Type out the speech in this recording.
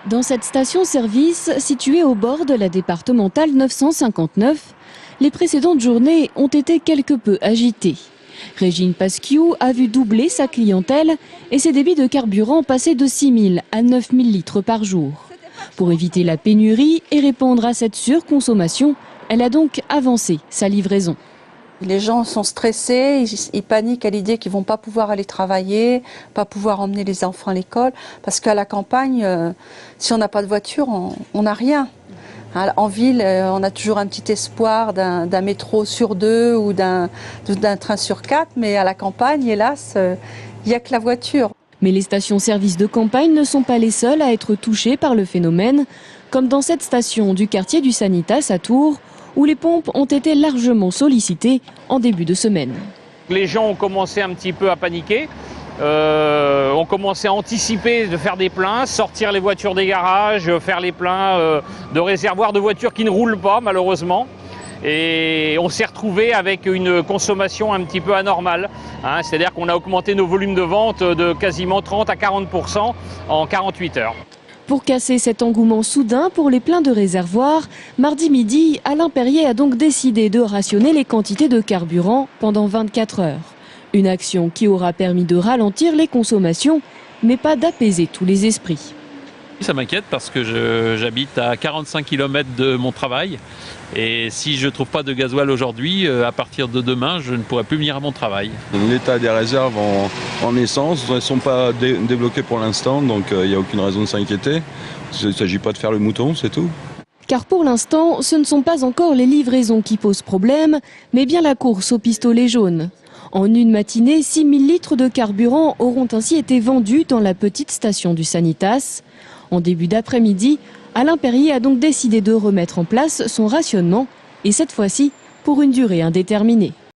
Dans cette station-service, située au bord de la départementale 959, les précédentes journées ont été quelque peu agitées. Régine Pasquiou a vu doubler sa clientèle et ses débits de carburant passer de 6 000 à 9 000 litres par jour. Pour éviter la pénurie et répondre à cette surconsommation, elle a donc avancé sa livraison. Les gens sont stressés, ils paniquent à l'idée qu'ils ne vont pas pouvoir aller travailler, pas pouvoir emmener les enfants à l'école. Parce qu'à la campagne, si on n'a pas de voiture, on n'a rien. En ville, on a toujours un petit espoir d'un métro sur 2 ou d'un train sur 4, mais à la campagne, hélas, il n'y a que la voiture. Mais les stations-service de campagne ne sont pas les seules à être touchées par le phénomène, comme dans cette station du quartier du Sanitas à Tours, où les pompes ont été largement sollicitées en début de semaine. Les gens ont commencé un petit peu à paniquer, ont commencé à anticiper de faire des pleins, sortir les voitures des garages, faire les pleins de réservoirs de voitures qui ne roulent pas malheureusement. Et on s'est retrouvé avec une consommation un petit peu anormale. C'est-à-dire qu'on a augmenté nos volumes de vente de quasiment 30 à 40% en 48 heures. Pour casser cet engouement soudain pour les pleins de réservoirs, mardi midi, Alain Perrier a donc décidé de rationner les quantités de carburant pendant 24 heures. Une action qui aura permis de ralentir les consommations, mais pas d'apaiser tous les esprits. Ça m'inquiète parce que j'habite à 45 km de mon travail et si je ne trouve pas de gasoil aujourd'hui, à partir de demain, je ne pourrai plus venir à mon travail. L'état des réserves en essence ne sont pas débloquées pour l'instant, donc il n'y a aucune raison de s'inquiéter. Il ne s'agit pas de faire le mouton, c'est tout. Car pour l'instant, ce ne sont pas encore les livraisons qui posent problème, mais bien la course au pistolet jaune. En une matinée, 6 000 litres de carburant auront ainsi été vendus dans la petite station du Sanitas. En début d'après-midi, Alain Perrier a donc décidé de remettre en place son rationnement, et cette fois-ci pour une durée indéterminée.